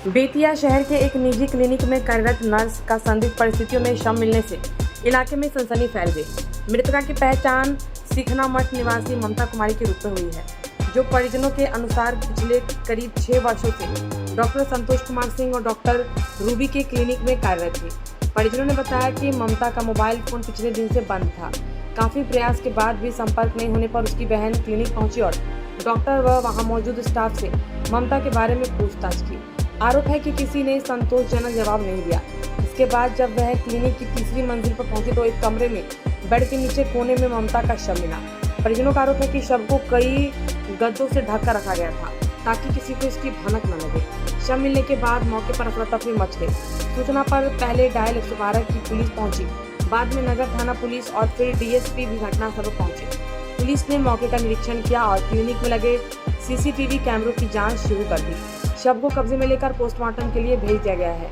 बेतिया शहर के एक निजी क्लिनिक में कार्यरत नर्स का संदिग्ध परिस्थितियों में शव मिलने से इलाके में सनसनी फैल गई। मृतका की पहचान सीखना मठ निवासी ममता कुमारी के रूप में हुई है, जो परिजनों के अनुसार पिछले करीब 6 वर्षों से डॉक्टर संतोष कुमार सिंह और डॉक्टर रूबी के क्लिनिक में कार्यरत थी। परिजनों ने बताया कि ममता का मोबाइल फोन पिछले दिन से बंद था। काफी प्रयास के बाद भी संपर्क नहीं होने पर उसकी बहन क्लिनिक पहुंची और डॉक्टर व वहां मौजूद स्टाफ से ममता के बारे में पूछताछ की। आरोप है कि किसी ने संतोषजनक जवाब नहीं दिया। इसके बाद जब वह क्लिनिक की तीसरी मंजिल पर पहुंचे तो एक कमरे में बेड के नीचे कोने में ममता का शव मिला। परिजनों का आरोप है कि शव को कई गद्दों से ढक कर रखा गया था ताकि किसी को इसकी भनक न लगे। शव मिलने के बाद मौके पर अफरा-तफरी मच गई। सूचना पर पहले डायल 112 की पुलिस पहुंची, बाद में नगर थाना पुलिस और फिर डीएसपी भी घटनास्थल पर पहुंचे। पुलिस ने मौके का निरीक्षण किया और क्लिनिक में लगे सीसीटीवी कैमरों की जांच शुरू कर दी। शव को कब्जे में लेकर पोस्टमार्टम के लिए भेज दिया गया है।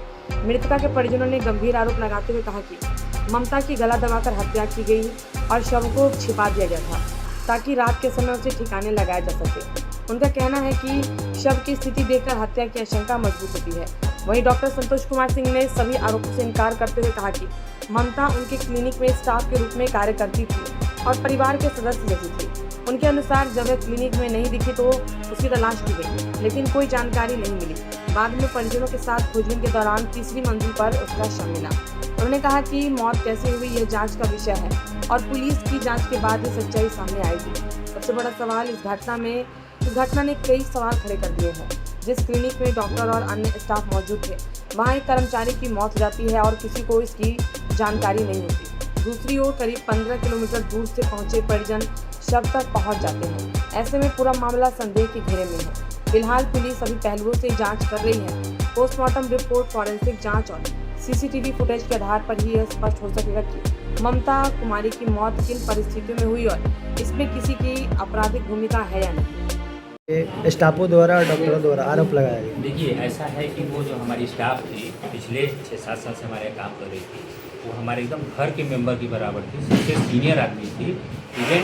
मृतका के परिजनों ने गंभीर आरोप लगाते हुए कहा कि ममता की गला दबाकर हत्या की गई और शव को छिपा दिया गया था ताकि रात के समय उसे ठिकाने लगाया जा सके। उनका कहना है कि शव की स्थिति देखकर हत्या की आशंका मजबूत होती है। वहीं डॉक्टर संतोष कुमार सिंह ने सभी आरोपों से इनकार करते हुए कहा कि ममता उनके क्लिनिक में स्टाफ के रूप में कार्य करती थी और परिवार के सदस्य जैसी थी। उनके अनुसार जब वह क्लिनिक में नहीं दिखी तो उसकी तलाश की गई, लेकिन कोई जानकारी नहीं मिली। बाद में परिजनों के साथ खोजबीन के दौरान तीसरी मंजिल पर उसका शव मिला। उन्होंने कहा कि मौत कैसे हुई यह जांच का विषय है और पुलिस की जांच के बाद ही सच्चाई सामने आएगी। सबसे बड़ा सवाल इस घटना ने कई सवाल खड़े कर दिए हैं। जिस क्लिनिक में डॉक्टर और अन्य स्टाफ मौजूद थे, वहाँ एक कर्मचारी की मौत हो जाती है और किसी को इसकी जानकारी नहीं होती। दूसरी ओर करीब 15 किलोमीटर दूर से पहुंचे परिजन शव तक पहुंच जाते हैं। ऐसे में पूरा मामला संदेह के घेरे में है। फिलहाल पुलिस सभी पहलुओं से जांच कर रही है। पोस्टमार्टम रिपोर्ट, फॉरेंसिक जांच और सीसीटीवी फुटेज के आधार पर ही यह स्पष्ट हो सकेगा कि ममता कुमारी की मौत किन परिस्थितियों में हुई और इसमें किसी की आपराधिक भूमिका है या नहीं। स्टाफों द्वारा और डॉक्टरों द्वारा आरोप लगाया गया। देखिए, ऐसा है कि वो जो हमारी स्टाफ थी पिछले 6-7 साल से हमारे काम कर रही थी, वो हमारे एकदम घर के मेंबर की बराबर थी, सबसे सीनियर आदमी थी। इवन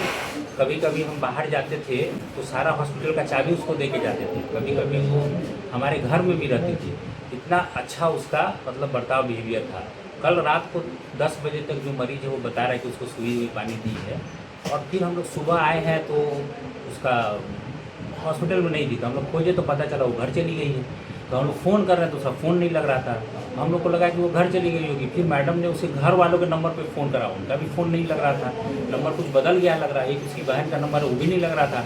कभी कभी हम बाहर जाते थे तो सारा हॉस्पिटल का चाबी उसको दे के जाते थे। कभी कभी वो हमारे घर में भी रहती थी। इतना अच्छा उसका मतलब बर्ताव, बिहेवियर था। कल रात को 10 बजे तक जो मरीज है वो बता रहा है कि उसको सुई हुई पानी दी है। और फिर हम लोग सुबह आए हैं तो उसका हॉस्पिटल में नहीं दिखा। हम लोग खोजे तो पता चला वो घर चली गई है। तो हम लोग फ़ोन कर रहे हैं तो उसका फ़ोन नहीं लग रहा था। हम लोग को लगा कि वो घर चली गई होगी। फिर मैडम ने उसे घर वालों के नंबर पे फ़ोन करा, उनका भी फ़ोन नहीं लग रहा था। नंबर कुछ बदल गया लग रहा है। एक उसकी बहन का नंबर है, वो भी नहीं लग रहा था।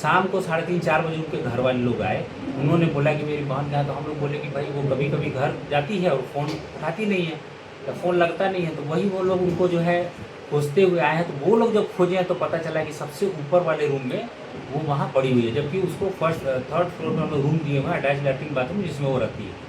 शाम को 3:30-4 बजे उनके घर वाले लोग आए। उन्होंने बोला कि मेरी बहन कहाँ। तो हम लोग बोले कि भाई वो कभी कभी घर जाती है और फ़ोन उठाती नहीं है, तो फ़ोन लगता नहीं है। तो वही वो लोग उनको जो है खोजते हुए आए हैं। तो वो लोग जब खोजे हैं तो पता चला कि सबसे ऊपर वाले रूम में वो वहाँ पड़ी हुई है, जबकि उसको थर्ड फ्लोर पर हम लोग रूम दिए हुए हैं, अटैच लैट्रिन बाथरूम, जिसमें वो रहती है।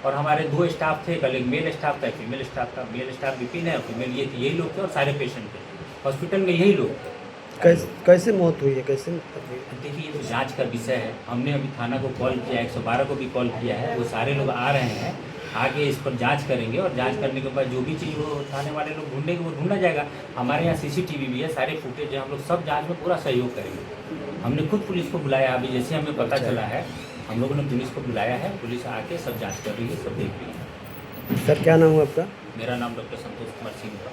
और हमारे 2 स्टाफ थे, कल एक मेल स्टाफ था, फीमेल स्टाफ था। मेल स्टाफ विपिन है, फीमेल ये थी। यही लोग थे और सारे पेशेंट थे हॉस्पिटल में, यही लोग थे। कैसे मौत हुई है, कैसे? देखिए, ये तो जांच का विषय है। हमने अभी थाना को कॉल किया, 112 को भी कॉल किया है। वो सारे लोग आ रहे हैं, आगे इस पर जांच करेंगे और जांच करने के बाद जो भी चीज़ वो थाने वाले लोग ढूंढेंगे वो ढूंढा जाएगा। हमारे यहाँ सीसीटीवी भी है, सारे फुटेज है। हम लोग सब जांच में पूरा सहयोग करेंगे। हमने खुद पुलिस को बुलाया, अभी जैसे हमें पता चला है हम लोगों ने पुलिस को बुलाया है। पुलिस आके सब जाँच कर रही है, सब देख रही है। सर, क्या नाम है आपका? मेरा नाम डॉक्टर संतोष कुमार सिंह था।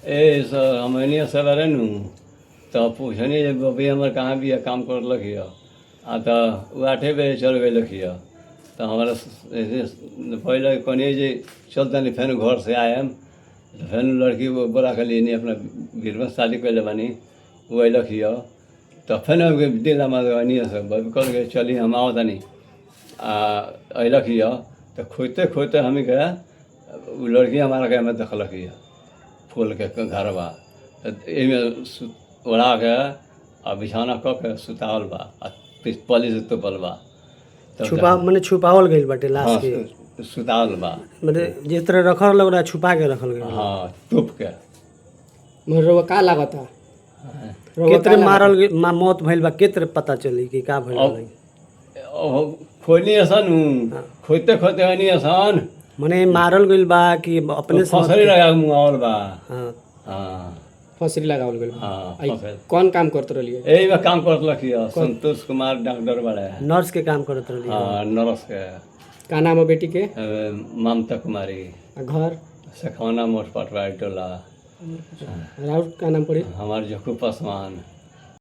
ए सर, हमनिया सब रहनु तो पूछनी जे बबी हमारे कहाँ भी काम कर लखिया तो वो 8 बजे चल गए लखिया। तो हमारा पहले कहनी जे चलता नहीं, फिर घर से आयम तो फिर लड़की वो बोला के लिए नहीं अपना वीरवा शादी कर बानी, वो लखिया। तो फिर दिल हमारे सब कल गए चली हम आओ तनी अखिया। तो खोजते खोजते हमें गया वो लड़की हमारा क्या मैं देखल किया फूल के घर बा ओढ़ा के और बिछौना क के सुतावल बा, पली से तोपल बा। छुपावल गई बाटे लाश हाँ, के सुतावल बा, जिस तरह रखल लग रहा छुपा के रखल गई। हाँ, तोप के। मतलब का लागता केतरे मारल मौत भइल बा, केतरे पता चली कि का भइल? खोजनी आसान खोजते खोजते हनी आसान मने मारल गइल बा कि अपने फसरी लगा मुआवल बा। हाँ, हाँ, फसरी लगावल गइल। हाँ, कौन काम करते रहिए? यही में काम करत लखिया। संतोष कुमार डॉक्टर बड़े नर्स के काम करत रही। हाँ, नर्स के। का नाम है बेटी के? ममता कुमारी, आ घर? सखौना मोट पटवारी टोला। राउत का नाम पड़ी? हमार जखू पासवान।